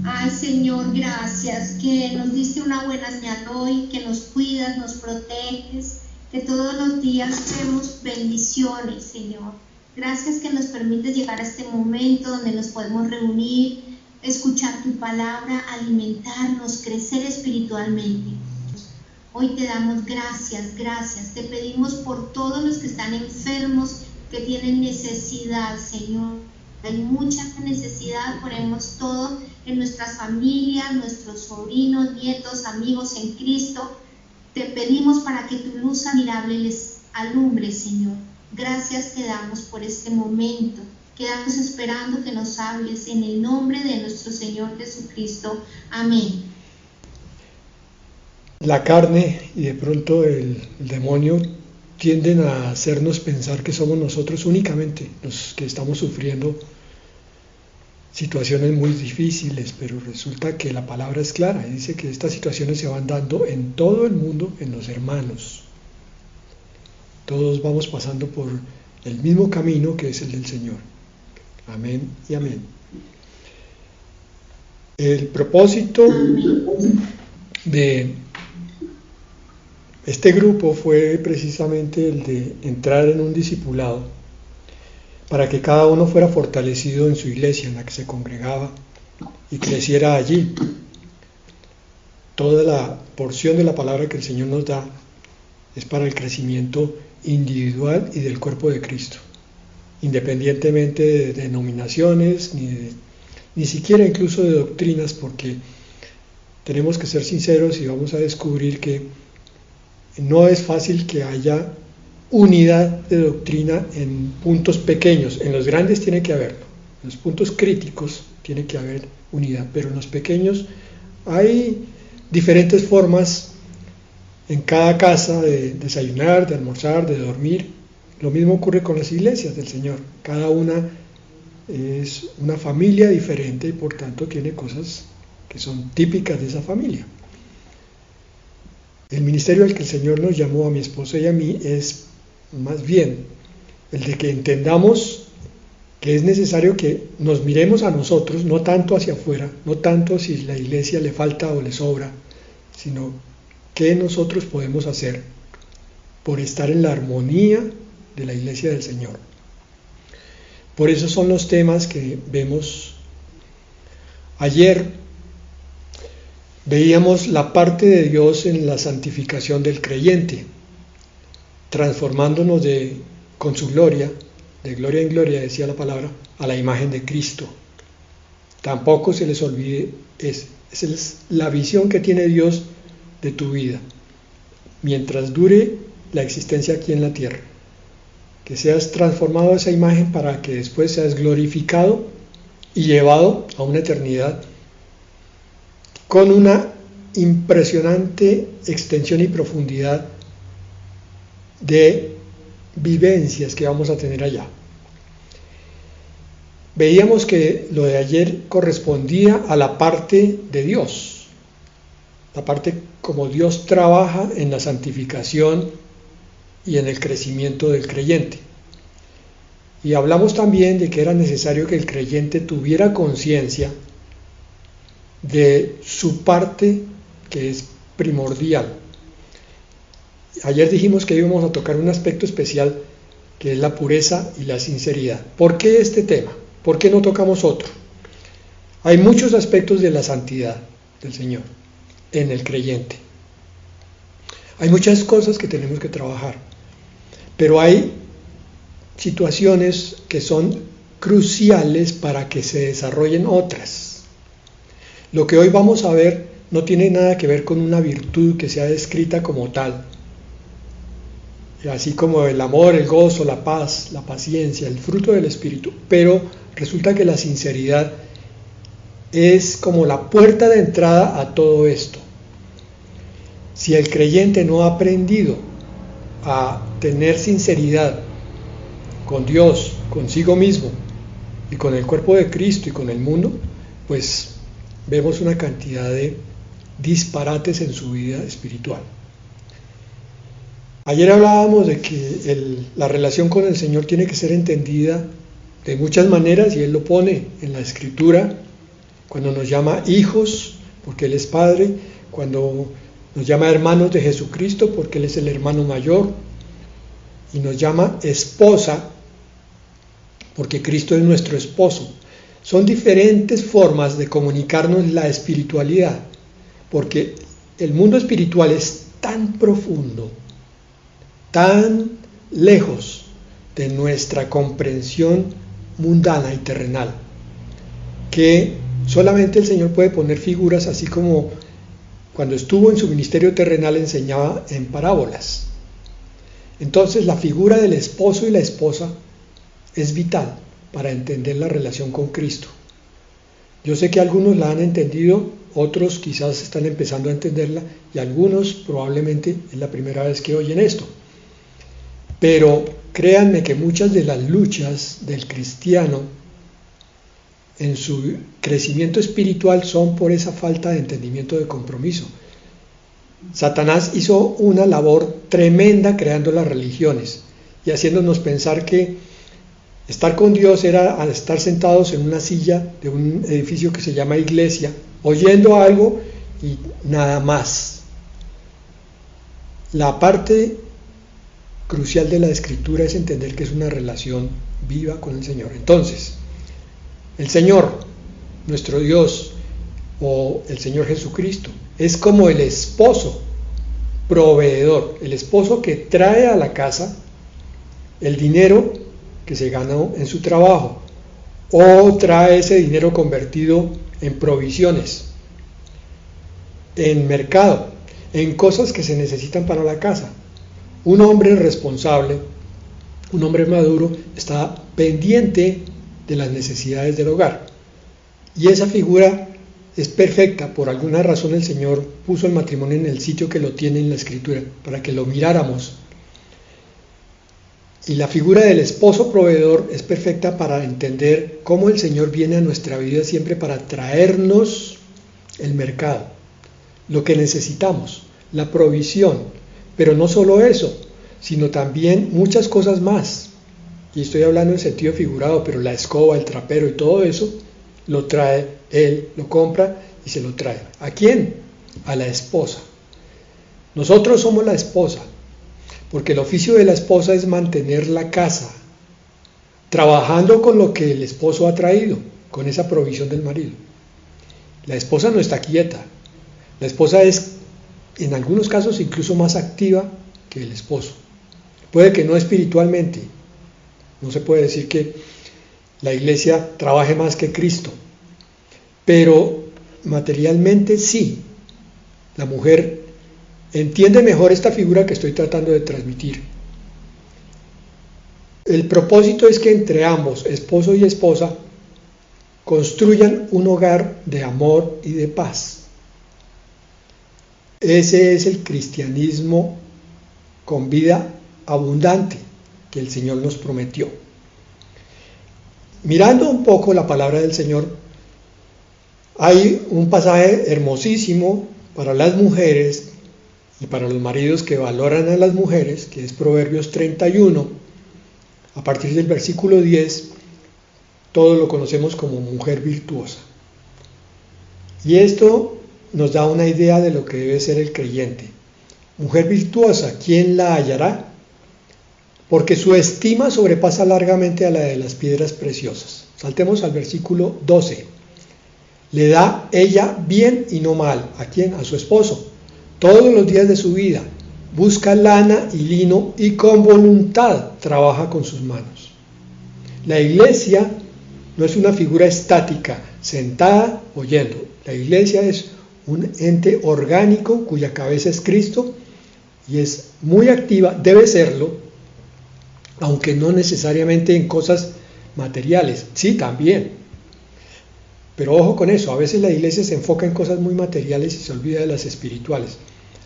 Ay, Señor, gracias, que nos diste una buena señal hoy, que nos cuidas, nos proteges, que todos los días vemos bendiciones, Señor. Gracias que nos permites llegar a este momento donde nos podemos reunir, escuchar tu palabra, alimentarnos, crecer espiritualmente. Hoy te damos gracias, gracias. Te pedimos por todos los que están enfermos, que tienen necesidad, Señor. Hay mucha necesidad, ponemos todo en nuestras familias, nuestros sobrinos, nietos, amigos en Cristo. Te pedimos para que tu luz admirable les alumbre, Señor. Gracias te damos por este momento. Quedamos esperando que nos hables en el nombre de nuestro Señor Jesucristo. Amén. La carne y de pronto el demonio tienden a hacernos pensar que somos nosotros únicamente los que estamos sufriendo situaciones muy difíciles, pero resulta que la palabra es clara y dice que estas situaciones se van dando en todo el mundo, en los hermanos. Todos vamos pasando por el mismo camino que es el del Señor. Amén y amén. El propósito de este grupo fue precisamente el de entrar en un discipulado para que cada uno fuera fortalecido en su iglesia en la que se congregaba y creciera allí. Toda la porción de la palabra que el Señor nos da es para el crecimiento individual y del cuerpo de Cristo, independientemente de denominaciones, ni siquiera incluso de doctrinas, porque tenemos que ser sinceros y vamos a descubrir que no es fácil que haya unidad de doctrina en puntos pequeños. En los grandes tiene que haberlo, en los puntos críticos tiene que haber unidad, pero en los pequeños hay diferentes formas en cada casa de desayunar, de almorzar, de dormir. Lo mismo ocurre con las iglesias del Señor. Cada una es una familia diferente y por tanto tiene cosas que son típicas de esa familia. El ministerio al que el Señor nos llamó a mi esposa y a mí es más bien el de que entendamos que es necesario que nos miremos a nosotros, no tanto hacia afuera, no tanto si la iglesia le falta o le sobra, sino qué nosotros podemos hacer por estar en la armonía de la iglesia del Señor. Por eso son los temas que vemos. Ayer veíamos la parte de Dios en la santificación del creyente, transformándonos con su gloria, de gloria en gloria, decía la palabra, a la imagen de Cristo. Tampoco se les olvide, esa es la visión que tiene Dios de tu vida, mientras dure la existencia aquí en la tierra, que seas transformado a esa imagen para que después seas glorificado y llevado a una eternidad con una impresionante extensión y profundidad de vivencias que vamos a tener allá. Veíamos que lo de ayer correspondía a la parte de Dios, la parte como Dios trabaja en la santificación y en el crecimiento del creyente. Y hablamos también de que era necesario que el creyente tuviera conciencia de su parte que es primordial. Ayer dijimos que íbamos a tocar un aspecto especial que es la pureza y la sinceridad. ¿Por qué este tema? ¿Por qué no tocamos otro? Hay muchos aspectos de la santidad del Señor en el creyente. Hay muchas cosas que tenemos que trabajar, pero hay situaciones que son cruciales para que se desarrollen otras. Lo que hoy vamos a ver no tiene nada que ver con una virtud que sea descrita como tal, así como el amor, el gozo, la paz, la paciencia, el fruto del Espíritu, pero resulta que la sinceridad es como la puerta de entrada a todo esto. Si el creyente no ha aprendido a tener sinceridad con Dios, consigo mismo y con el cuerpo de Cristo y con el mundo, pues vemos una cantidad de disparates en su vida espiritual. Ayer hablábamos de que la relación con el Señor tiene que ser entendida de muchas maneras y Él lo pone en la Escritura cuando nos llama hijos, porque Él es Padre, cuando nos llama hermanos de Jesucristo, porque Él es el hermano mayor, y nos llama esposa, porque Cristo es nuestro esposo. Son diferentes formas de comunicarnos la espiritualidad, porque el mundo espiritual es tan profundo, tan lejos de nuestra comprensión mundana y terrenal, que solamente el Señor puede poner figuras, así como cuando estuvo en su ministerio terrenal enseñaba en parábolas. Entonces la figura del esposo y la esposa es vital para entender la relación con Cristo. Yo sé que algunos la han entendido, otros quizás están empezando a entenderla y algunos probablemente es la primera vez que oyen esto. Pero créanme que muchas de las luchas del cristiano en su crecimiento espiritual son por esa falta de entendimiento de compromiso. Satanás hizo una labor tremenda creando las religiones y haciéndonos pensar que estar con Dios era estar sentados en una silla de un edificio que se llama iglesia, oyendo algo y nada más. La parte crucial de la Escritura es entender que es una relación viva con el Señor. Entonces, el Señor, nuestro Dios, o el Señor Jesucristo, es como el esposo proveedor, el esposo que trae a la casa el dinero que se ganó en su trabajo, o trae ese dinero convertido en provisiones, en mercado, en cosas que se necesitan para la casa. Un hombre responsable, un hombre maduro, está pendiente de las necesidades del hogar. Y esa figura es perfecta. Por alguna razón el Señor puso el matrimonio en el sitio que lo tiene en la Escritura, para que lo miráramos. Y la figura del esposo proveedor es perfecta para entender cómo el Señor viene a nuestra vida siempre para traernos el mercado, lo que necesitamos, la provisión. Pero no solo eso, sino también muchas cosas más. Y estoy hablando en sentido figurado, pero la escoba, el trapero y todo eso lo trae Él, lo compra y se lo trae. ¿A quién? A la esposa. Nosotros somos la esposa, porque el oficio de la esposa es mantener la casa, trabajando con lo que el esposo ha traído, con esa provisión del marido. La esposa no está quieta. La esposa es, en algunos casos, incluso más activa que el esposo. Puede que no espiritualmente. No se puede decir que la iglesia trabaje más que Cristo, pero materialmente sí. La mujer entiende mejor esta figura que estoy tratando de transmitir. El propósito es que entre ambos, esposo y esposa, construyan un hogar de amor y de paz. Ese es el cristianismo con vida abundante que el Señor nos prometió. Mirando un poco la palabra del Señor, hay un pasaje hermosísimo para las mujeres y para los maridos que valoran a las mujeres, que es Proverbios 31, a partir del versículo 10, todos lo conocemos como mujer virtuosa. Y esto nos da una idea de lo que debe ser el creyente. Mujer virtuosa, ¿quién la hallará? Porque su estima sobrepasa largamente a la de las piedras preciosas. Saltemos al versículo 12. Le da ella bien y no mal. ¿A quién? A su esposo. Todos los días de su vida. Busca lana y lino y con voluntad trabaja con sus manos. La iglesia no es una figura estática, sentada oyendo. La iglesia es un ente orgánico cuya cabeza es Cristo y es muy activa, debe serlo, aunque no necesariamente en cosas materiales, sí también, pero ojo con eso, a veces la iglesia se enfoca en cosas muy materiales y se olvida de las espirituales.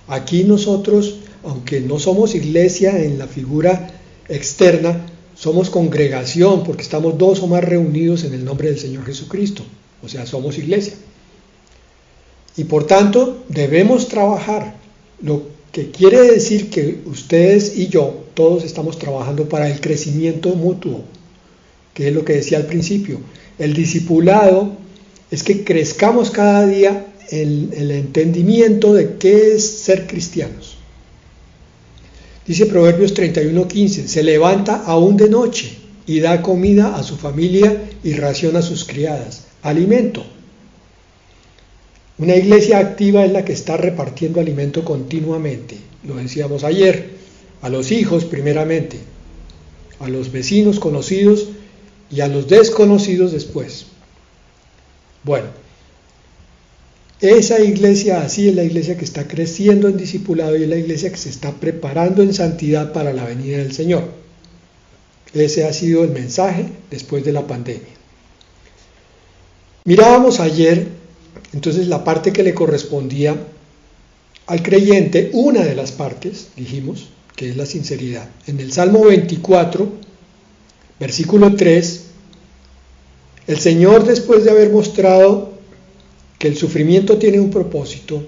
Aquí nosotros, aunque no somos iglesia en la figura externa, somos congregación porque estamos 2 o más reunidos en el nombre del Señor Jesucristo, o sea, somos iglesia. Y por tanto debemos trabajar, lo que quiere decir que ustedes y yo, todos estamos trabajando para el crecimiento mutuo, que es lo que decía al principio. El discipulado es que crezcamos cada día en el entendimiento de qué es ser cristianos. Dice Proverbios 31:15, se levanta aún de noche y da comida a su familia y ración a sus criadas, alimento. Una iglesia activa es la que está repartiendo alimento continuamente, lo decíamos ayer, a los hijos primeramente, a los vecinos conocidos y a los desconocidos después. Bueno, esa iglesia así es la iglesia que está creciendo en discipulado y es la iglesia que se está preparando en santidad para la venida del Señor. Ese ha sido el mensaje después de la pandemia. Mirábamos ayer, entonces, la parte que le correspondía al creyente, una de las partes, dijimos, que es la sinceridad. En el Salmo 24, versículo 3, el Señor, después de haber mostrado que el sufrimiento tiene un propósito,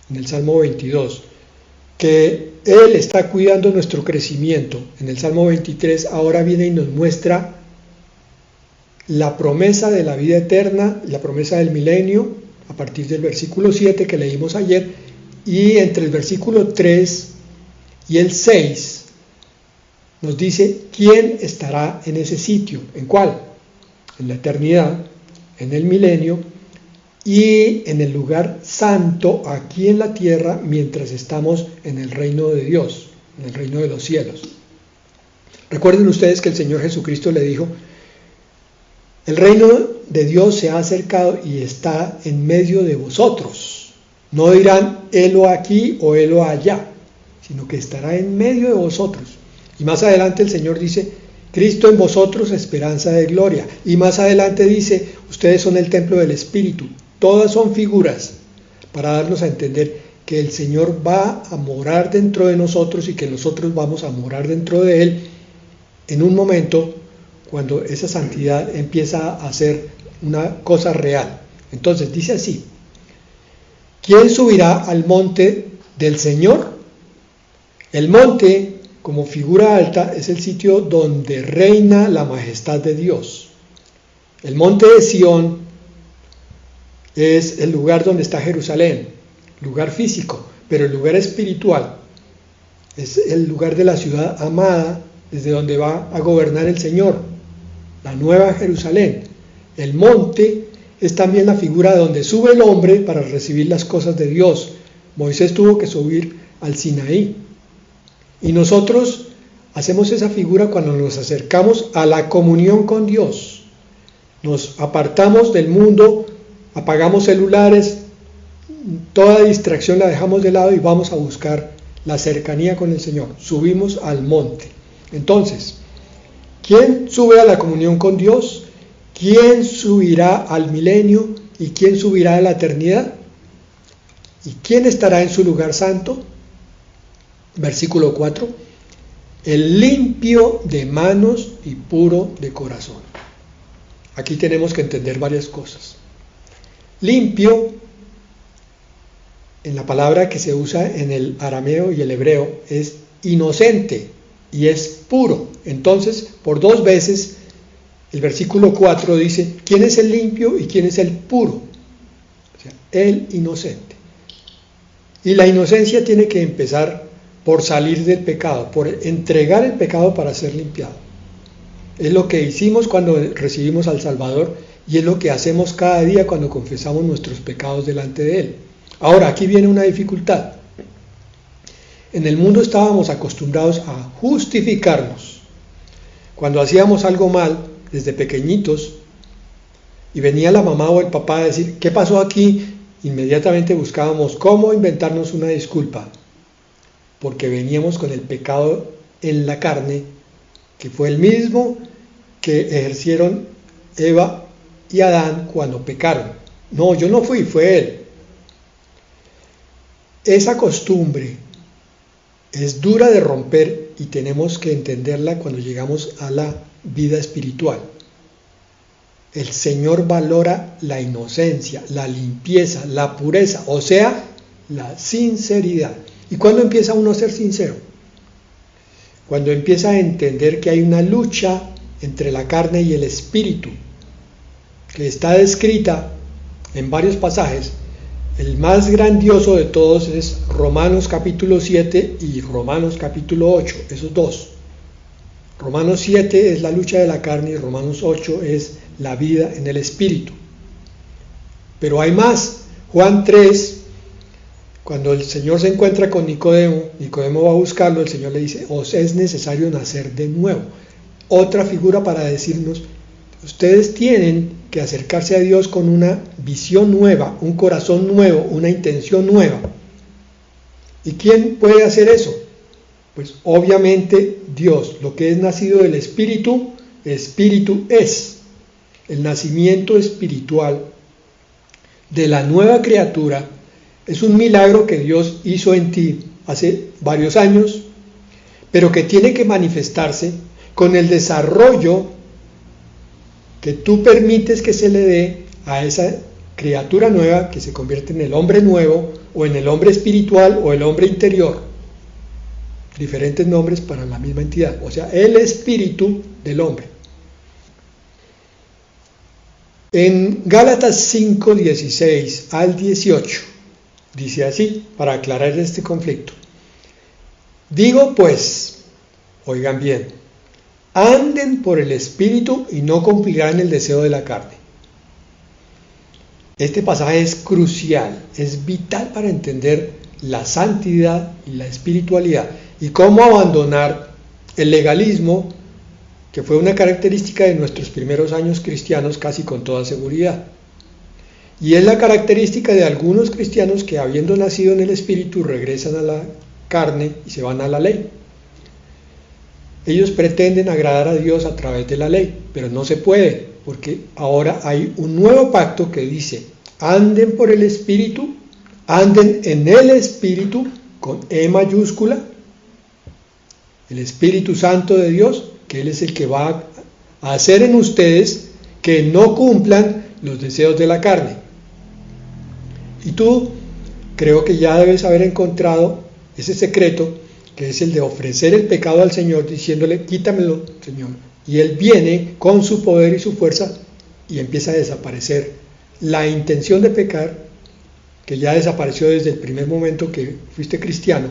en el Salmo 22, que Él está cuidando nuestro crecimiento, en el Salmo 23, ahora viene y nos muestra la promesa de la vida eterna, la promesa del milenio, a partir del versículo 7 que leímos ayer, y entre el versículo 3 y el 6 nos dice quién estará en ese sitio. ¿En cuál? En la eternidad, en el milenio y en el lugar santo aquí en la tierra mientras estamos en el reino de Dios, en el reino de los cielos. Recuerden ustedes que el Señor Jesucristo le dijo: el reino de Dios se ha acercado y está en medio de vosotros. No dirán helo aquí o helo allá, sino que estará en medio de vosotros. Y más adelante el Señor dice: Cristo en vosotros, esperanza de gloria. Y más adelante dice: ustedes son el templo del Espíritu. Todas son figuras para darnos a entender que el Señor va a morar dentro de nosotros y que nosotros vamos a morar dentro de Él en un momento cuando esa santidad empieza a ser una cosa real. Entonces dice así: ¿quién subirá al monte del Señor? El monte, como figura alta, es el sitio donde reina la majestad de Dios. El monte de Sión es el lugar donde está Jerusalén, lugar físico, pero el lugar espiritual es el lugar de la ciudad amada, desde donde va a gobernar el Señor, la nueva Jerusalén. El monte es también la figura donde sube el hombre para recibir las cosas de Dios. Moisés tuvo que subir al Sinaí. Y nosotros hacemos esa figura cuando nos acercamos a la comunión con Dios. Nos apartamos del mundo, apagamos celulares, toda distracción la dejamos de lado y vamos a buscar la cercanía con el Señor. Subimos al monte. Entonces, ¿quién sube a la comunión con Dios? ¿Quién subirá al milenio? ¿Y quién subirá a la eternidad? ¿Y quién estará en su lugar santo? Versículo 4. El limpio de manos y puro de corazón. Aquí tenemos que entender varias cosas. Limpio, en la palabra que se usa en el arameo y el hebreo, es inocente y es puro. Entonces, por dos veces, el versículo 4 dice: ¿quién es el limpio y quién es el puro? O sea, el inocente. Y la inocencia tiene que empezar por salir del pecado, por entregar el pecado para ser limpiado. Es lo que hicimos cuando recibimos al Salvador y es lo que hacemos cada día cuando confesamos nuestros pecados delante de Él. Ahora, aquí viene una dificultad. En el mundo estábamos acostumbrados a justificarnos. Cuando hacíamos algo mal, desde pequeñitos, y venía la mamá o el papá a decir: ¿qué pasó aquí? Inmediatamente buscábamos cómo inventarnos una disculpa, porque veníamos con el pecado en la carne, que fue el mismo que ejercieron Eva y Adán cuando pecaron. No, yo no fui, fue él. Esa costumbre es dura de romper y tenemos que entenderla cuando llegamos a la vida espiritual. El Señor valora la inocencia, la limpieza, la pureza, o sea, la sinceridad. ¿Y cuándo empieza uno a ser sincero? Cuando empieza a entender que hay una lucha entre la carne y el espíritu, que está descrita en varios pasajes. El más grandioso de todos es Romanos capítulo 7 y Romanos capítulo 8, esos dos. Romanos 7 es la lucha de la carne y Romanos 8 es la vida en el Espíritu. Pero hay más. Juan 3, cuando el Señor se encuentra con Nicodemo, Nicodemo va a buscarlo, el Señor le dice, os es necesario nacer de nuevo. Otra figura para decirnos, ustedes tienen que acercarse a Dios con una visión nueva, un corazón nuevo, una intención nueva. ¿Y quién puede hacer eso? Pues obviamente Dios. Lo que es nacido del Espíritu, Espíritu es. El nacimiento espiritual de la nueva criatura es un milagro que Dios hizo en ti hace varios años, pero que tiene que manifestarse con el desarrollo que tú permites que se le dé a esa criatura nueva que se convierte en el hombre nuevo o en el hombre espiritual o el hombre interior. Diferentes nombres para la misma entidad, o sea, el espíritu del hombre. En Gálatas 5, 16 al 18, dice así, para aclarar este conflicto. Digo pues, oigan bien, anden por el Espíritu y no cumplirán el deseo de la carne. Este pasaje es crucial, es vital para entender la santidad y la espiritualidad y cómo abandonar el legalismo, que fue una característica de nuestros primeros años cristianos casi con toda seguridad. Y es la característica de algunos cristianos que habiendo nacido en el Espíritu regresan a la carne y se van a la ley. Ellos pretenden agradar a Dios a través de la ley, pero no se puede, porque ahora hay un nuevo pacto que dice, anden por el Espíritu, anden en el Espíritu, con E mayúscula, el Espíritu Santo de Dios, que Él es el que va a hacer en ustedes que no cumplan los deseos de la carne. Y tú creo que ya debes haber encontrado ese secreto, que es el de ofrecer el pecado al Señor diciéndole, quítamelo, Señor. Y Él viene con su poder y su fuerza y empieza a desaparecer la intención de pecar, que ya desapareció desde el primer momento que fuiste cristiano,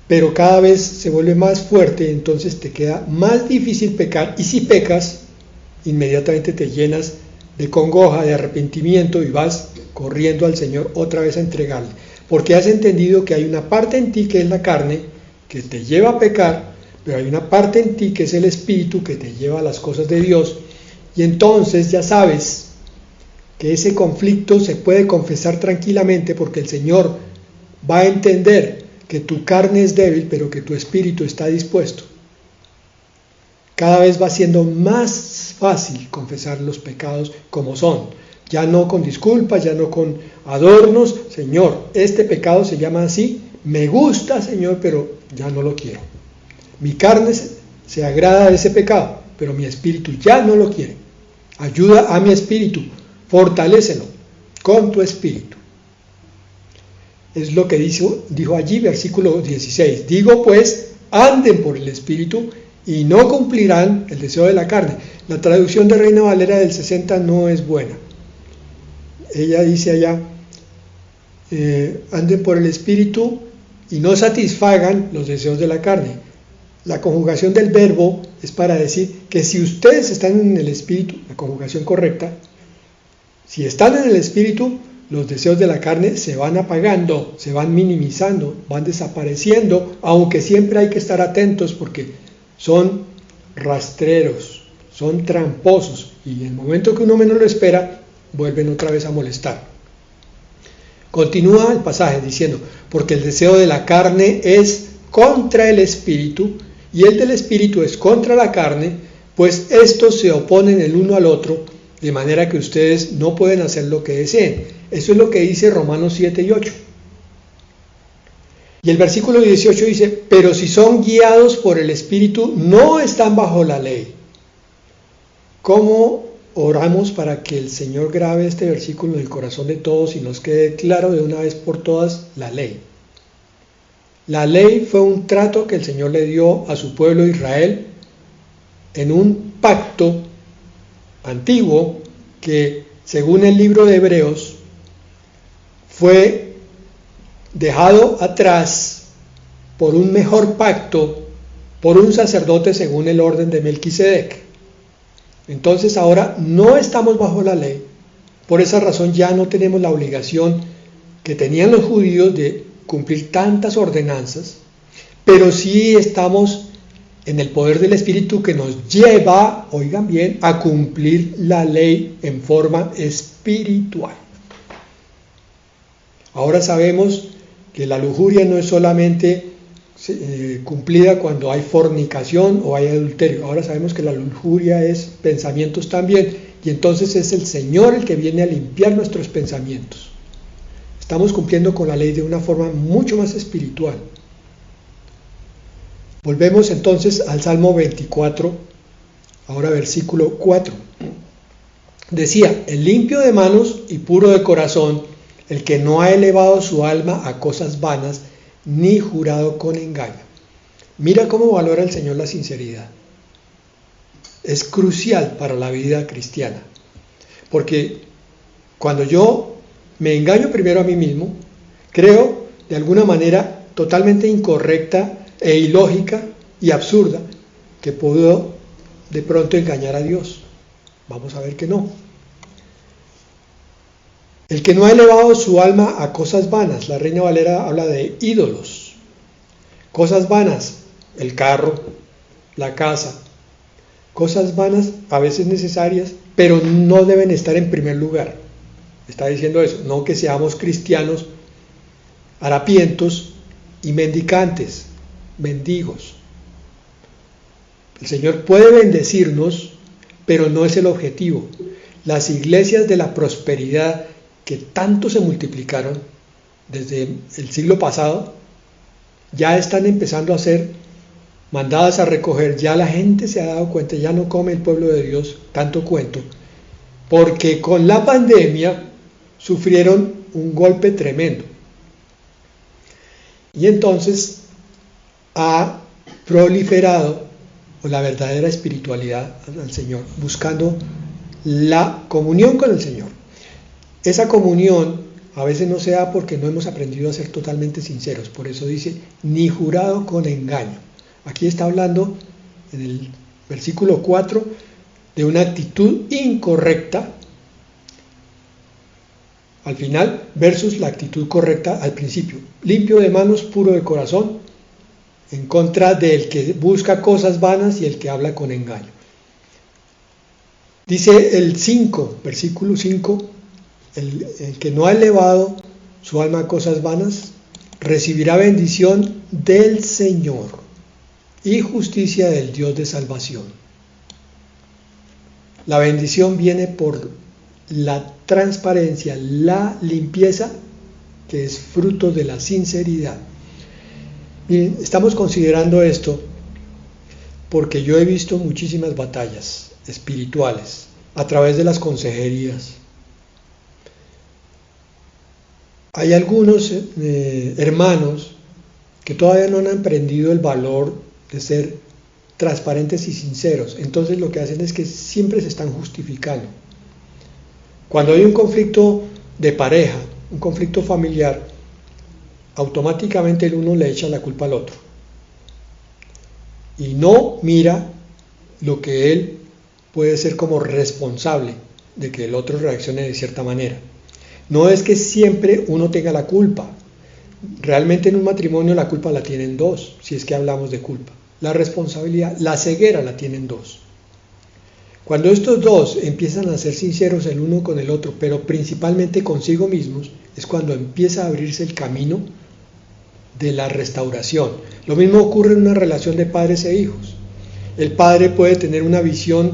pero cada vez se vuelve más fuerte, entonces te queda más difícil pecar, y si pecas, inmediatamente te llenas de congoja, de arrepentimiento y vas corriendo al Señor otra vez a entregarle, porque has entendido que hay una parte en ti que es la carne, que te lleva a pecar, pero hay una parte en ti que es el Espíritu que te lleva a las cosas de Dios, y entonces ya sabes que ese conflicto se puede confesar tranquilamente porque el Señor va a entender que tu carne es débil, pero que tu espíritu está dispuesto. Cada vez va siendo más fácil confesar los pecados como son, ya no con disculpas, ya no con adornos. Señor, este pecado se llama así, me gusta, Señor, pero ya no lo quiero. Mi carne se agrada de ese pecado, pero mi espíritu ya no lo quiere. Ayuda a mi espíritu, fortalécelo con tu espíritu. Es lo que dijo allí, versículo 16. Digo pues, anden por el Espíritu y no cumplirán el deseo de la carne. La traducción de Reina Valera del 60 no es buena. Ella dice allá, anden por el Espíritu y no satisfagan los deseos de la carne. La conjugación del verbo es para decir que si ustedes están en el Espíritu, la conjugación correcta, si están en el Espíritu, los deseos de la carne se van apagando, se van minimizando, van desapareciendo, aunque siempre hay que estar atentos porque son rastreros, son tramposos y en el momento que uno menos lo espera, vuelven otra vez a molestar. Continúa el pasaje diciendo, porque el deseo de la carne es contra el Espíritu y el del Espíritu es contra la carne, pues estos se oponen el uno al otro, de manera que ustedes no pueden hacer lo que deseen. Eso es lo que dice Romanos 7 y 8. Y el versículo 18 dice, pero si son guiados por el Espíritu, no están bajo la ley. ¿Cómo oramos para que el Señor grabe este versículo en el corazón de todos y nos quede claro de una vez por todas la ley? La ley fue un trato que el Señor le dio a su pueblo Israel en un pacto antiguo que según el libro de Hebreos, fue dejado atrás por un mejor pacto, por un sacerdote según el orden de Melquisedec. Entonces ahora no estamos bajo la ley, por esa razón ya no tenemos la obligación que tenían los judíos de cumplir tantas ordenanzas, pero sí estamos en el poder del Espíritu que nos lleva, oigan bien, a cumplir la ley en forma espiritual. Ahora sabemos que la lujuria no es solamente cumplida cuando hay fornicación o hay adulterio. Ahora sabemos que la lujuria es pensamientos también, y entonces es el Señor el que viene a limpiar nuestros pensamientos. Estamos cumpliendo con la ley de una forma mucho más espiritual. Volvemos entonces al Salmo 24, ahora versículo 4. Decía: el limpio de manos y puro de corazón, el que no ha elevado su alma a cosas vanas, ni jurado con engaño. Mira cómo valora el Señor la sinceridad. Es crucial para la vida cristiana, porque cuando yo me engaño primero a mí mismo, creo de alguna manera totalmente incorrecta e ilógica y absurda que puedo de pronto engañar a Dios. Vamos a ver que no. El que no ha elevado su alma a cosas vanas, la Reina Valera habla de ídolos, cosas vanas, el carro, la casa, cosas vanas a veces necesarias, pero no deben estar en primer lugar. Está diciendo eso, no que seamos cristianos harapientos y mendicantes, mendigos. El Señor puede bendecirnos, pero no es el objetivo. Las iglesias de la prosperidad que tanto se multiplicaron desde el siglo pasado, ya están empezando a ser mandadas a recoger. Ya la gente se ha dado cuenta, ya no come el pueblo de Dios tanto cuento, porque con la pandemia sufrieron un golpe tremendo. Y entonces ha proliferado la verdadera espiritualidad al Señor, buscando la comunión con el Señor. Esa comunión a veces no se da porque no hemos aprendido a ser totalmente sinceros. Por eso dice, ni jurado con engaño. Aquí está hablando en el versículo 4 de una actitud incorrecta al final versus la actitud correcta al principio. Limpio de manos, puro de corazón, en contra del que busca cosas vanas y el que habla con engaño. Dice el 5, versículo 5, el que no ha elevado su alma a cosas vanas, recibirá bendición del Señor y justicia del Dios de salvación. La bendición viene por la transparencia, la limpieza, que es fruto de la sinceridad. Miren, estamos considerando esto porque yo he visto muchísimas batallas espirituales a través de las consejerías. Hay algunos hermanos que todavía no han aprendido el valor de ser transparentes y sinceros. Entonces lo que hacen es que siempre se están justificando. Cuando hay un conflicto de pareja, un conflicto familiar, automáticamente el uno le echa la culpa al otro. Y no mira lo que él puede ser como responsable de que el otro reaccione de cierta manera. No es que siempre uno tenga la culpa. Realmente en un matrimonio la culpa la tienen dos, si es que hablamos de culpa. La responsabilidad, la ceguera la tienen dos. Cuando estos dos empiezan a ser sinceros el uno con el otro, pero principalmente consigo mismos, es cuando empieza a abrirse el camino de la restauración. Lo mismo ocurre en una relación de padres e hijos. El padre puede tener una visión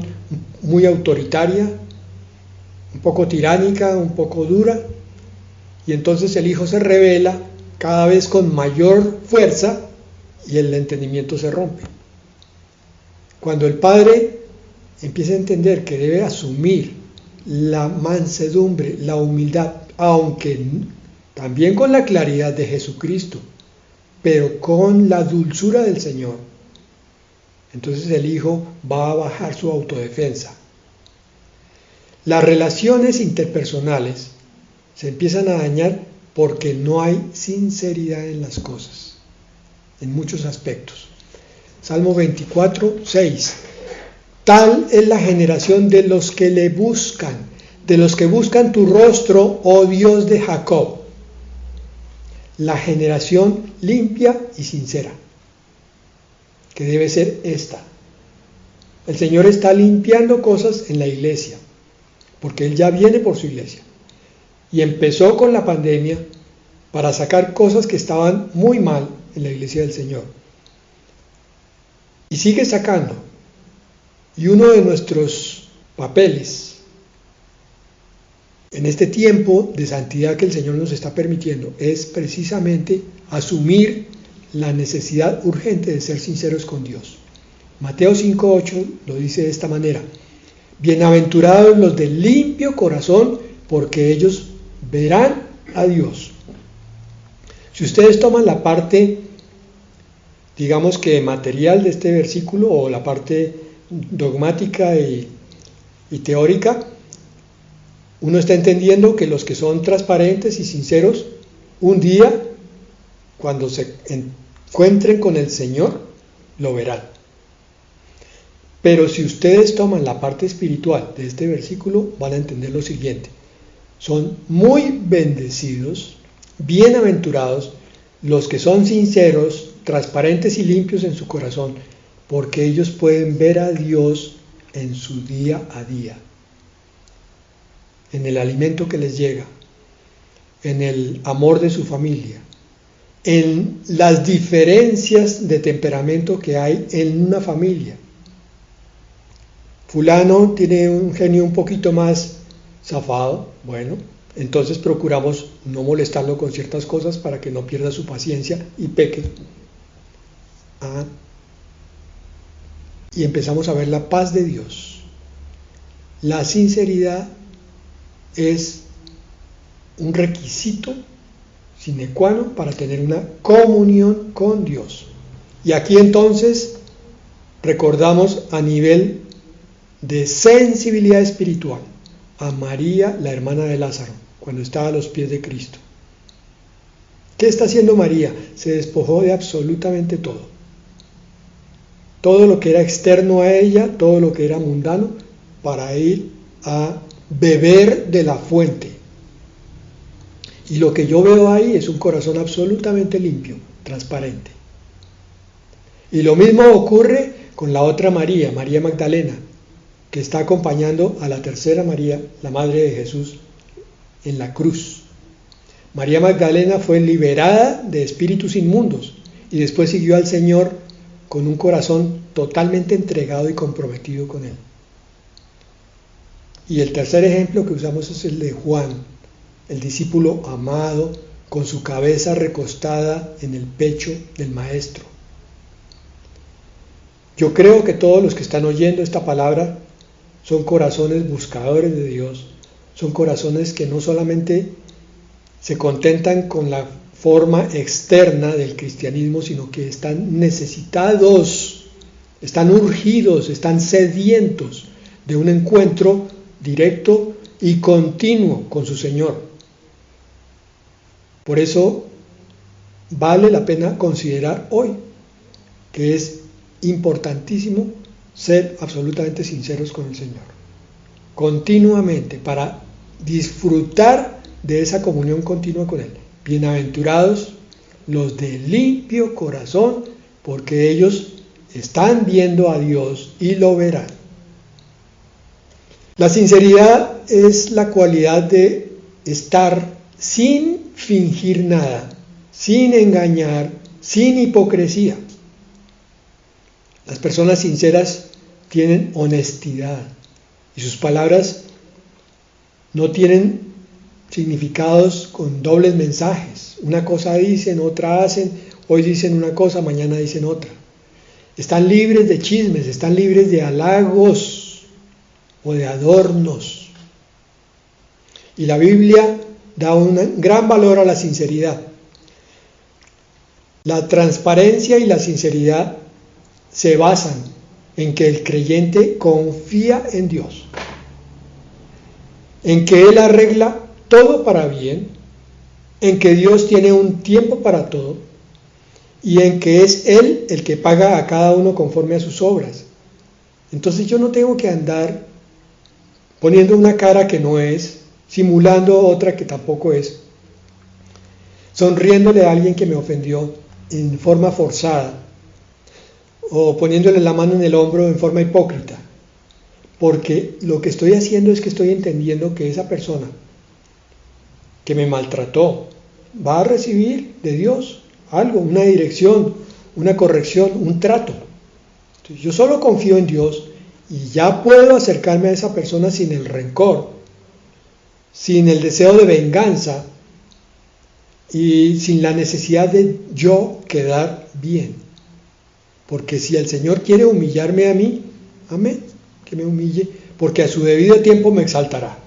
muy autoritaria, un poco tiránica, un poco dura, y entonces el hijo se revela cada vez con mayor fuerza y el entendimiento se rompe. Cuando el padre empieza a entender que debe asumir la mansedumbre, la humildad, aunque también con la claridad de Jesucristo, pero con la dulzura del Señor, entonces el hijo va a bajar su autodefensa. Las relaciones interpersonales se empiezan a dañar porque no hay sinceridad en las cosas, en muchos aspectos. Salmo 24, 6. Tal es la generación de los que le buscan, de los que buscan tu rostro, oh Dios de Jacob. La generación limpia y sincera, que debe ser esta. El Señor está limpiando cosas en la iglesia, porque Él ya viene por su iglesia. Y empezó con la pandemia para sacar cosas que estaban muy mal en la iglesia del Señor. Y sigue sacando. Y uno de nuestros papeles en este tiempo de santidad que el Señor nos está permitiendo es precisamente asumir la necesidad urgente de ser sinceros con Dios. Mateo 5:8 lo dice de esta manera: bienaventurados los de limpio corazón, porque ellos verán a Dios. Si ustedes toman la parte, digamos que material de este versículo, o la parte dogmática y teórica, uno está entendiendo que los que son transparentes y sinceros, un día, cuando se encuentren con el Señor, lo verán. Pero si ustedes toman la parte espiritual de este versículo, van a entender lo siguiente: son muy bendecidos, bienaventurados los que son sinceros, transparentes y limpios en su corazón, porque ellos pueden ver a Dios en su día a día, en el alimento que les llega, en el amor de su familia, en las diferencias de temperamento que hay en una familia. Fulano tiene un genio un poquito más zafado, bueno, entonces procuramos no molestarlo con ciertas cosas para que no pierda su paciencia y peque. Y empezamos a ver la paz de Dios. La sinceridad es un requisito sine qua non para tener una comunión con Dios. Y aquí entonces recordamos a nivel de sensibilidad espiritual a María, la hermana de Lázaro, cuando estaba a los pies de Cristo. ¿Qué está haciendo María? Se despojó de absolutamente todo. Todo lo que era externo a ella, todo lo que era mundano, para ir a beber de la fuente. Y lo que yo veo ahí es un corazón absolutamente limpio, transparente. Y lo mismo ocurre con la otra María, María Magdalena, que está acompañando a la tercera María, la madre de Jesús, en la cruz. María Magdalena fue liberada de espíritus inmundos y después siguió al Señor con un corazón totalmente entregado y comprometido con Él. Y el tercer ejemplo que usamos es el de Juan, el discípulo amado, con su cabeza recostada en el pecho del Maestro. Yo creo que todos los que están oyendo esta palabra son corazones buscadores de Dios, son corazones que no solamente se contentan con la forma externa del cristianismo, sino que están necesitados, están urgidos, están sedientos de un encuentro directo y continuo con su Señor. Por eso vale la pena considerar hoy que es importantísimo ser absolutamente sinceros con el Señor, continuamente, para disfrutar de esa comunión continua con Él. Bienaventurados los de limpio corazón, porque ellos están viendo a Dios y lo verán. La sinceridad es la cualidad de estar sin fingir nada, sin engañar, sin hipocresía. Las personas sinceras tienen honestidad y sus palabras no tienen significados con dobles mensajes. Una cosa dicen, otra hacen, hoy dicen una cosa, mañana dicen otra. Están libres de chismes, están libres de halagos o de adornos. Y la Biblia da un gran valor a la sinceridad. La transparencia y la sinceridad se basan en que el creyente confía en Dios. en que Él arregla todo para bien, en que Dios tiene un tiempo para todo y en que es Él el que paga a cada uno conforme a sus obras. Entonces yo no tengo que andar poniendo una cara que no es, simulando otra que tampoco es, sonriéndole a alguien que me ofendió en forma forzada o poniéndole la mano en el hombro en forma hipócrita, porque lo que estoy haciendo es que estoy entendiendo que esa persona que me maltrató va a recibir de Dios algo, una dirección, una corrección, un trato. Entonces, yo solo confío en Dios y ya puedo acercarme a esa persona sin el rencor, sin el deseo de venganza y sin la necesidad de yo quedar bien. Porque si el Señor quiere humillarme a mí, amén, que me humille, porque a su debido tiempo me exaltará.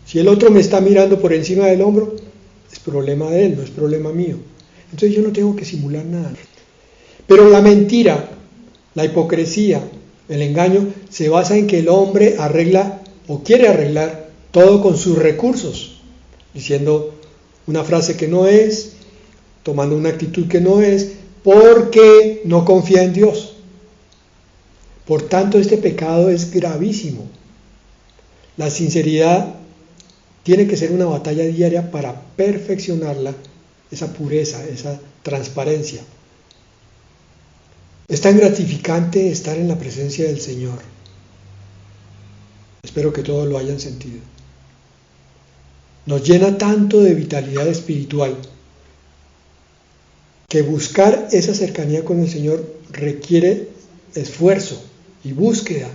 Si el otro me está mirando por encima del hombro, es problema de él, no es problema mío. Entonces yo no tengo que simular nada. Pero la mentira, la hipocresía, el engaño, se basa en que el hombre arregla o quiere arreglar todo con sus recursos, diciendo una frase que no es, tomando una actitud que no es, porque no confía en Dios. Por tanto, este pecado es gravísimo. La sinceridad tiene que ser una batalla diaria para perfeccionarla, esa pureza, esa transparencia. Es tan gratificante estar en la presencia del Señor. Espero que todos lo hayan sentido. Nos llena tanto de vitalidad espiritual que buscar esa cercanía con el Señor requiere esfuerzo y búsqueda,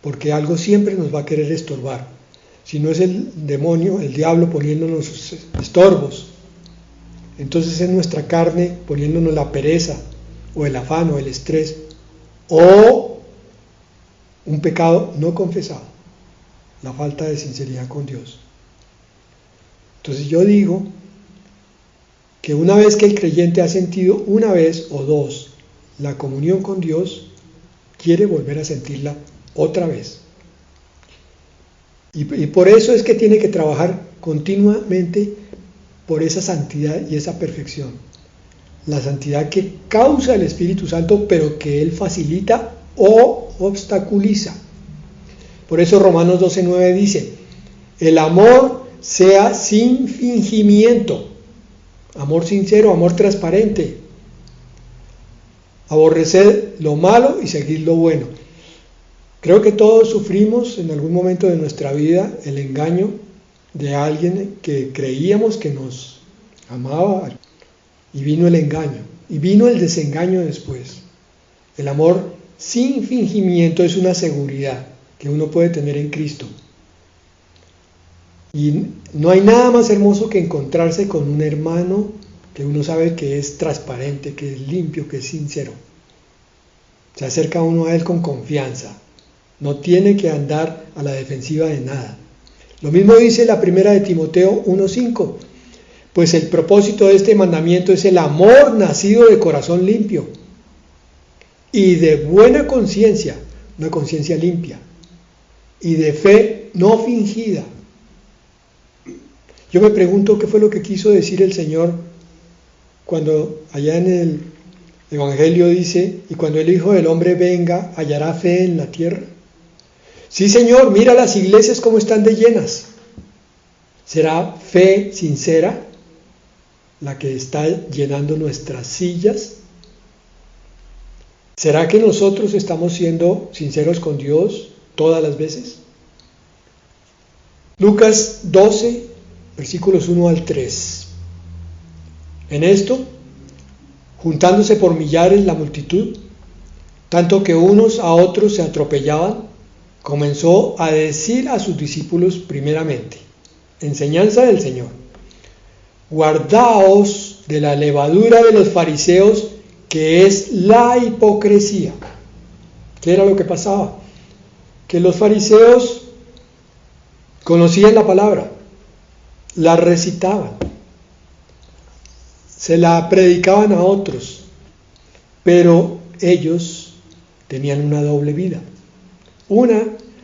porque algo siempre nos va a querer estorbar. Si no es el demonio, el diablo poniéndonos estorbos, entonces es nuestra carne poniéndonos la pereza o el afán o el estrés o un pecado no confesado, la falta de sinceridad con Dios. Entonces yo digo que una vez que el creyente ha sentido una vez o dos la comunión con Dios, quiere volver a sentirla otra vez. Y por eso es que tiene que trabajar continuamente por esa santidad y esa perfección. La santidad que causa el Espíritu Santo, pero que Él facilita o obstaculiza. Por eso Romanos 12:9 dice, el amor sea sin fingimiento, amor sincero, amor transparente, aborrecer lo malo y seguir lo bueno. Creo que todos sufrimos en algún momento de nuestra vida el engaño de alguien que creíamos que nos amaba y vino el engaño y vino el desengaño después. El amor sin fingimiento es una seguridad que uno puede tener en Cristo. Y no hay nada más hermoso que encontrarse con un hermano que uno sabe que es transparente, que es limpio, que es sincero. Se acerca uno a él con confianza. No tiene que andar a la defensiva de nada. Lo mismo dice la primera de Timoteo 1:5. Pues el propósito de este mandamiento es el amor nacido de corazón limpio y de buena conciencia, una conciencia limpia, y de fe no fingida. Yo me pregunto qué fue lo que quiso decir el Señor cuando allá en el Evangelio dice, y cuando el Hijo del Hombre venga, hallará fe en la tierra. Sí, Señor, mira las iglesias cómo están de llenas. ¿Será fe sincera la que está llenando nuestras sillas? ¿Será que nosotros estamos siendo sinceros con Dios todas las veces? Lucas 12, versículos 1 al 3. En esto, juntándose por millares la multitud, tanto que unos a otros se atropellaban, comenzó a decir a sus discípulos primeramente, enseñanza del Señor, guardaos de la levadura de los fariseos, que es la hipocresía. ¿Qué era lo que pasaba? Que los fariseos conocían la palabra, la recitaban, se la predicaban a otros, pero ellos tenían una doble vida. Una,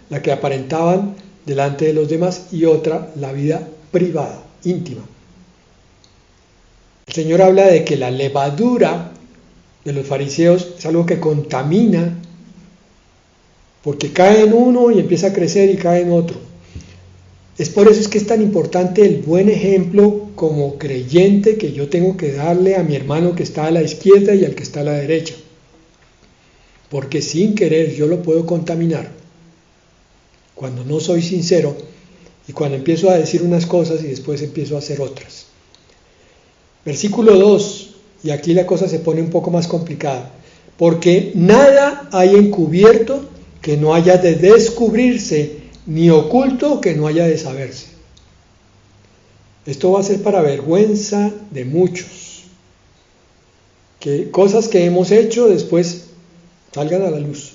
la que aparentaban delante de los demás, y otra, la vida privada, íntima. El Señor habla de que la levadura de los fariseos es algo que contamina, porque cae en uno y empieza a crecer y cae en otro. Es por eso es que es tan importante el buen ejemplo como creyente que yo tengo que darle a mi hermano que está a la izquierda y al que está a la derecha, porque sin querer yo lo puedo contaminar cuando no soy sincero y cuando empiezo a decir unas cosas y después empiezo a hacer otras. Versículo 2, y aquí la cosa se pone un poco más complicada, porque nada hay encubierto que no haya de descubrirse, ni oculto que no haya de saberse. Esto va a ser para vergüenza de muchos, que cosas que hemos hecho después salgan a la luz.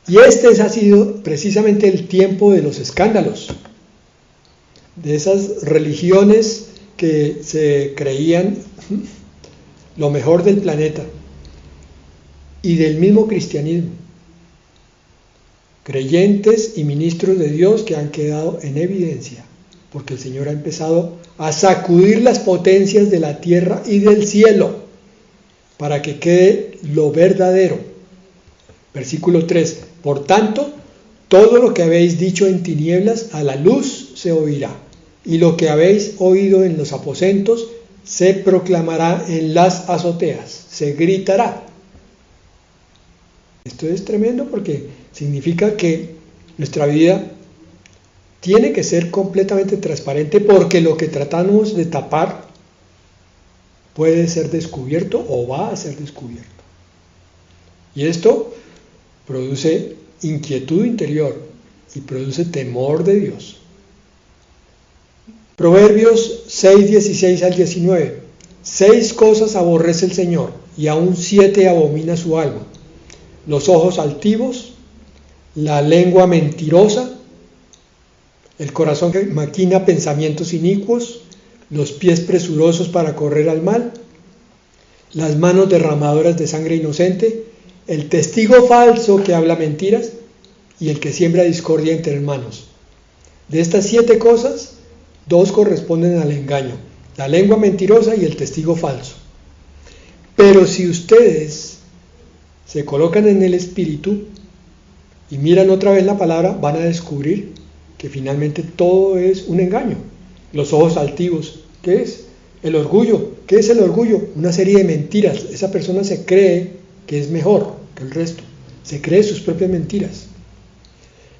Y este ha sido precisamente el tiempo de los escándalos, de esas religiones que se creían lo mejor del planeta, y del mismo cristianismo. Creyentes y ministros de Dios que han quedado en evidencia, porque el Señor ha empezado a sacudir las potencias de la tierra y del cielo, para que quede lo verdadero. Versículo 3, por tanto, todo lo que habéis dicho en tinieblas a la luz se oirá, y lo que habéis oído en los aposentos se proclamará en las azoteas, se gritará. Esto es tremendo porque significa que nuestra vida tiene que ser completamente transparente, porque lo que tratamos de tapar puede ser descubierto o va a ser descubierto. Y esto produce inquietud interior y produce temor de Dios. Proverbios 6, 16 al 19. 6 cosas aborrece el Señor, y aún 7 abomina su alma: los ojos altivos, la lengua mentirosa, el corazón que maquina pensamientos inicuos, los pies presurosos para correr al mal, las manos derramadoras de sangre inocente, el testigo falso que habla mentiras y el que siembra discordia entre hermanos. De estas 7 cosas, 2 corresponden al engaño: la lengua mentirosa y el testigo falso. Pero si ustedes se colocan en el Espíritu y miran otra vez la palabra, van a descubrir que finalmente todo es un engaño. Los ojos altivos, ¿qué es? El orgullo, ¿qué es el orgullo? Una serie de mentiras. Esa persona se cree que es mejor que el resto, se cree sus propias mentiras.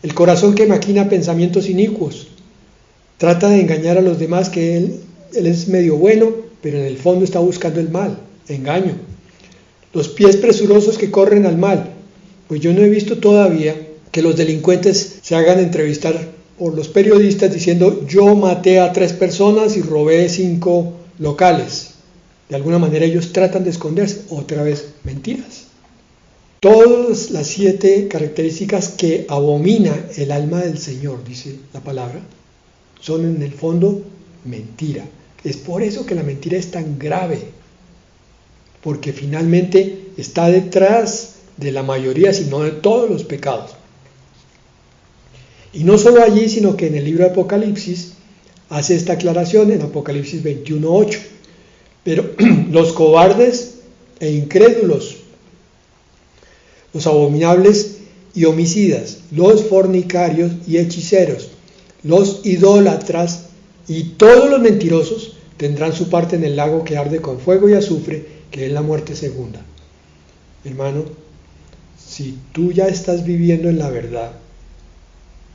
El corazón que maquina pensamientos inicuos, trata de engañar a los demás que él es medio bueno, pero en el fondo está buscando el mal, engaño. Los pies presurosos que corren al mal, pues yo no he visto todavía que los delincuentes se hagan entrevistar por los periodistas diciendo: yo maté a 3 personas y robé 5 locales. De alguna manera ellos tratan de esconderse, otra vez mentiras. Todas las 7 características que abomina el alma del Señor, dice la palabra, son en el fondo mentira. Es por eso que la mentira es tan grave, porque finalmente está detrás de la mayoría, sino de todos los pecados. Y no solo allí, sino que en el libro de Apocalipsis hace esta aclaración en Apocalipsis 21:8. Pero los cobardes e incrédulos, los abominables y homicidas, los fornicarios y hechiceros, los idólatras y todos los mentirosos tendrán su parte en el lago que arde con fuego y azufre, que es la muerte segunda. Hermano, si tú ya estás viviendo en la verdad,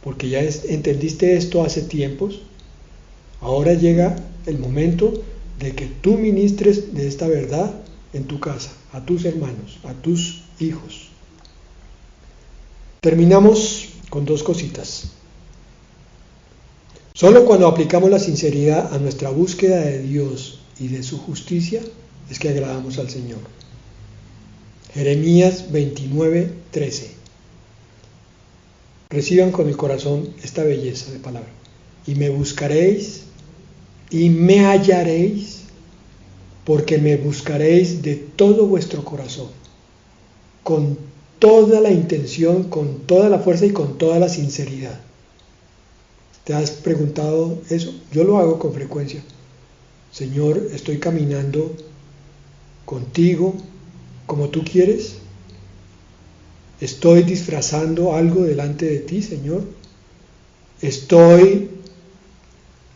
porque ya entendiste esto hace tiempos, ahora llega el momento de que tú ministres de esta verdad en tu casa, a tus hermanos, a tus hijos. Terminamos con 2 cositas. Solo cuando aplicamos la sinceridad a nuestra búsqueda de Dios y de su justicia es que agradamos al Señor. Jeremías 29:13. Reciban con el corazón esta belleza de palabra. Y me buscaréis y me hallaréis, porque me buscaréis de todo vuestro corazón, con toda la intención, con toda la fuerza y con toda la sinceridad. ¿Te has preguntado eso? Yo lo hago con frecuencia. Señor, ¿estoy caminando contigo como tú quieres? ¿Estoy disfrazando algo delante de ti, Señor? ¿Estoy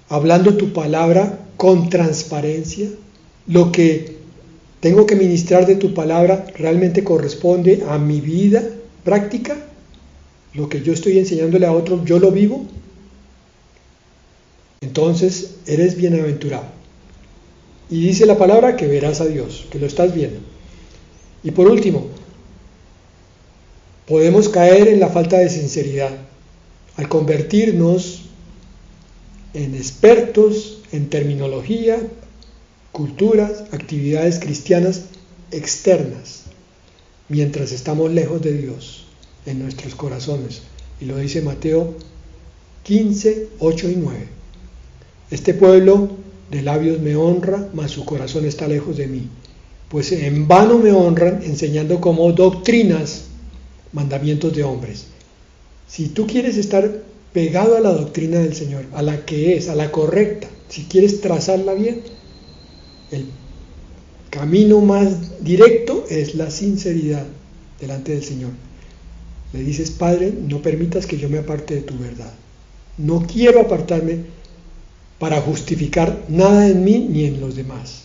hablando tu palabra con transparencia? ¿Lo que tengo que ministrar de tu palabra realmente corresponde a mi vida práctica? ¿Lo que yo estoy enseñándole a otros, yo lo vivo? Entonces eres bienaventurado. Y dice la palabra que verás a Dios, que lo estás viendo. Y por último, podemos caer en la falta de sinceridad al convertirnos en expertos en terminología, culturas, actividades cristianas externas, mientras estamos lejos de Dios en nuestros corazones. Y lo dice Mateo 15, 8 y 9. Este pueblo de labios me honra, mas su corazón está lejos de mí. Pues en vano me honran, enseñando como doctrinas mandamientos de hombres. Si tú quieres estar pegado a la doctrina del Señor, a la que es, a la correcta, si quieres trazarla bien, el camino más directo es la sinceridad delante del Señor. Le dices, Padre, no permitas que yo me aparte de tu verdad. No quiero apartarme para justificar nada en mí ni en los demás.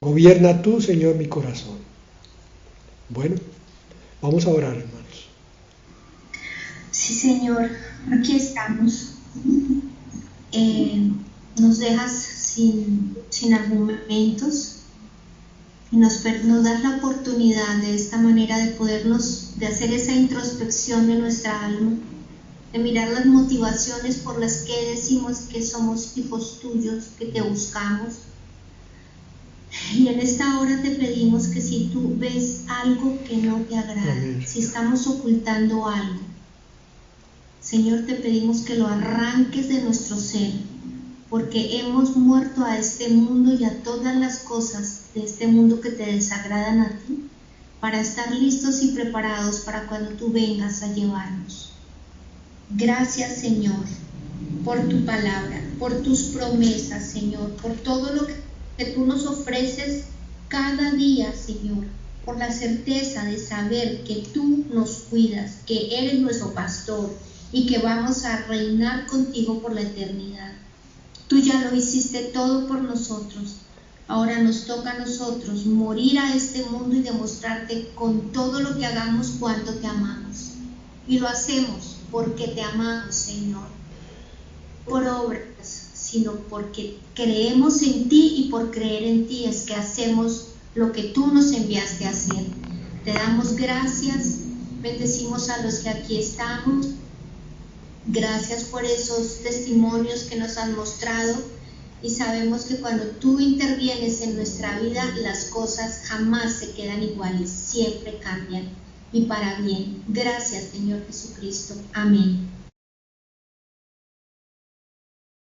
Gobierna tú, Señor, mi corazón. Bueno, vamos a orar, hermanos. Sí, Señor, aquí estamos. Nos dejas sin argumentos y nos das la oportunidad de esta manera de hacer esa introspección de nuestra alma, de mirar las motivaciones por las que decimos que somos hijos tuyos, que te buscamos. Y en esta hora te pedimos que si tú ves algo que no te agrada, si estamos ocultando algo, Señor, te pedimos que lo arranques de nuestro ser, porque hemos muerto a este mundo y a todas las cosas de este mundo que te desagradan a ti, para estar listos y preparados para cuando tú vengas a llevarnos. Gracias, Señor, por tu palabra, por tus promesas, Señor, por todo lo que tú nos ofreces cada día, Señor, por la certeza de saber que tú nos cuidas, que eres nuestro pastor y que vamos a reinar contigo por la eternidad. Tú ya lo hiciste todo por nosotros. Ahora nos toca a nosotros morir a este mundo y demostrarte con todo lo que hagamos cuánto te amamos. Y lo hacemos porque te amamos, Señor, por obras, sino porque creemos en ti, y por creer en ti es que hacemos lo que tú nos enviaste a hacer. Te damos gracias, bendecimos a los que aquí estamos. Gracias por esos testimonios que nos han mostrado, y sabemos que cuando tú intervienes en nuestra vida, las cosas jamás se quedan iguales, siempre cambian y para bien. Gracias, Señor Jesucristo. Amén.